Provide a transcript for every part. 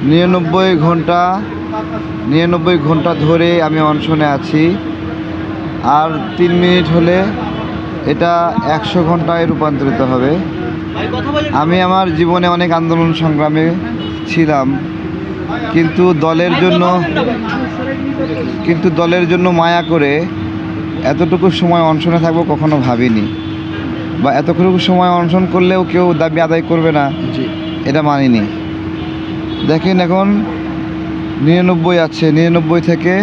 99 ঘন্টা ধরে আমি অনশনে আছি। আর 3 মিনিট হলে এটা 100 ঘন্টায় রূপান্তরিত হবে। আমি আমার জীবনে অনেক আন্দোলন সংগ্রামে ছিলাম, কিন্তু দলের জন্য মায়া করে এতটুকু সময় অনশনে থাকবো কখনো ভাবিনি, বা এতটুকু সময় অনশন করলেও কেউ দাবি আদায় করবে না এটা মানিনি। দেখেন এখন 99 আছে, 99 থেকে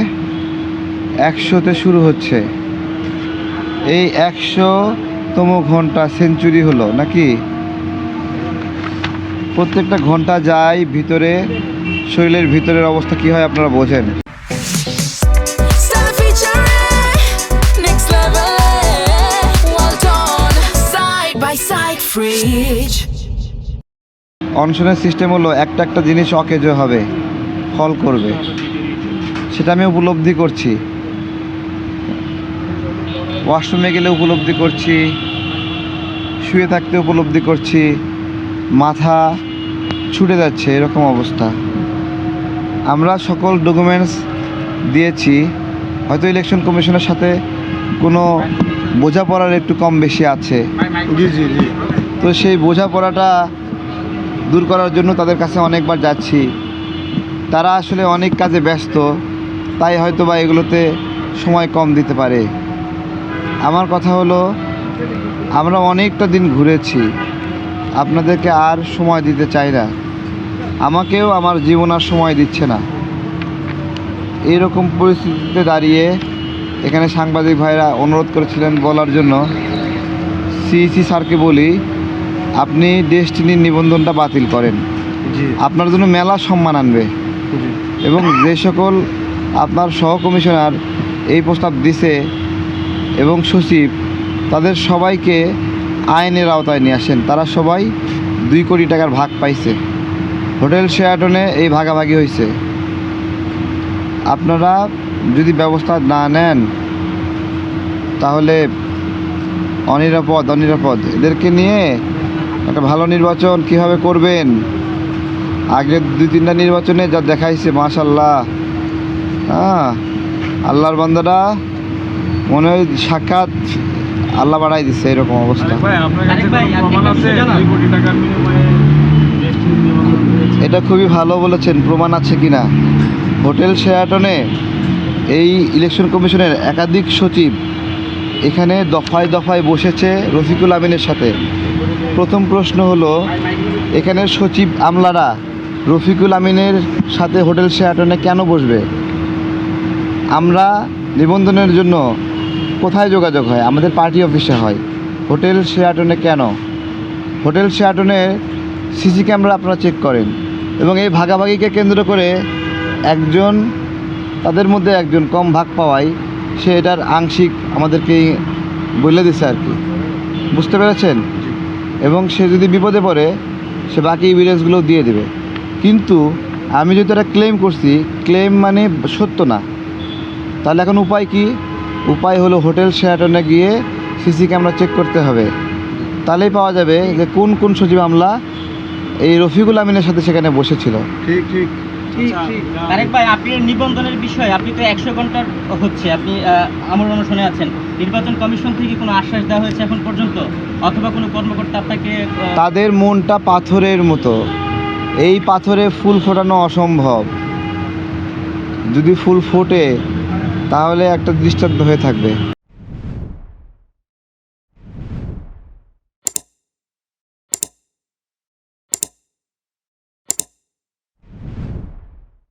100-তে শুরু হচ্ছে। এই 100তম ঘন্টা সেঞ্চুরি হলো নাকি? প্রত্যেকটা ঘন্টা যায় ভিতরে, শরীরের ভিতরের অবস্থা কি হয় আপনারা বোঝেন। অনশনের সিস্টেম হলো একটা জিনিস অকেজো হবে, ফল করবে, সেটা আমি উপলব্ধি করছি। ওয়াশরুমে গেলে উপলব্ধি করছি, শুয়ে থাকতে উপলব্ধি করছি, মাথা ছুটে যাচ্ছে এরকম অবস্থা। আমরা সকল ডকুমেন্টস দিয়েছি, হয়তো ইলেকশন কমিশনের সাথে কোনো বোঝাপড়ার একটু কম বেশি আছে। তো সেই বোঝাপড়াটা দূর করার জন্য তাদের কাছে অনেকবার যাচ্ছি। তারা আসলে অনেক কাজে ব্যস্ত, তাই হয়তো বা এগুলোতে সময় কম দিতে পারে। আমার কথা হলো, আমরা অনেকটা দিন ঘুরেছি, আপনাদেরকে আর সময় দিতে চাই না। আমাকেও আমার জীবন আর সময় দিচ্ছে না। এইরকম পরিস্থিতিতে দাঁড়িয়ে এখানে সাংবাদিক ভাইরা অনুরোধ করেছিলেন বলার জন্য। সিইসি স্যারকে বলি, আপনি ডেস্টিনির নিবন্ধনটা বাতিল করেন, আপনার জন্য মেলা সম্মান আনবে। এবং যে সকল আপনার সহকমিশনার এই প্রস্তাব দিছে এবং সচিব, তাদের সবাইকে আইনের আওতায় নিয়ে আসেন। তারা সবাই 2 কোটি টাকার ভাগ পাইছে। হোটেল শেরাটনে এই ভাগাভাগি হয়েছে। আপনারা যদি ব্যবস্থা না নেন তাহলে অনিরাপদ এদেরকে নিয়ে একটা ভালো নির্বাচন কিভাবে করবেন? আগের 2-3টা নির্বাচনে যা দেখাইছে, মাশাআল্লাহ, আল্লাহর বান্দারা মনে হয় সাক্ষাৎ আল্লাহ বাড়াই দিচ্ছে, এরকম অবস্থা। এটা খুবই ভালো বলেছেন, প্রমাণ আছে কিনা? হোটেল শেরাটনে এই ইলেকশন কমিশনের একাধিক সচিব এখানে দফায় দফায় বসেছে রফিকুল আমিনের সাথে। প্রথম প্রশ্ন হলো, এখানের সচিব আমলারা রফিকুল আমিনের সাথে হোটেল শেরাটনে কেন বসবে? আমরা নিবন্ধনের জন্য কোথায় যোগাযোগ হয়? আমাদের পার্টি অফিসে হয়। হোটেল শেরাটনে কেন? হোটেল শেরাটনে সিসি ক্যামেরা আপনারা চেক করেন। এবং এই ভাগাভাগিকে কেন্দ্র করে তাদের মধ্যে একজন কম ভাগ পাওয়ায় সে এটার আংশিক আমাদেরকে বলে দিচ্ছে আর কি, বুঝতে পেরেছেন? এবং সে যদি বিপদে পড়ে সে বাকি এভিডেন্সগুলো দিয়ে দেবে। কিন্তু আমি যদি এটা ক্লেম করছি, ক্লেম মানে সত্য না, তাহলে এখন উপায় কি? উপায় হলো হোটেল শেরাটনে গিয়ে সিসি ক্যামেরা চেক করতে হবে। তাহলেই পাওয়া যাবে যে কোন সচিব আমলা এই রফিকুল আমিনের সাথে সেখানে বসেছিল। ঠিক। তারেক ভাই, আপনি নিবন্ধনের বিষয়ে আপনি তো 100 ঘন্টার হচ্ছে, আপনি আমরণ অনশনে আছেন। নির্বাচন কমিশন থেকে কোনো আশ্বাস দেওয়া হয়েছে এখন পর্যন্ত, অথবা কোনো কর্মকর্তা আপনাকে? তাদের মনটা পাথরের মতো, এই পাথরে ফুল ফোটানো অসম্ভব। যদি ফুল ফোটে তাহলে একটা দৃষ্টান্ত হয়ে থাকবে।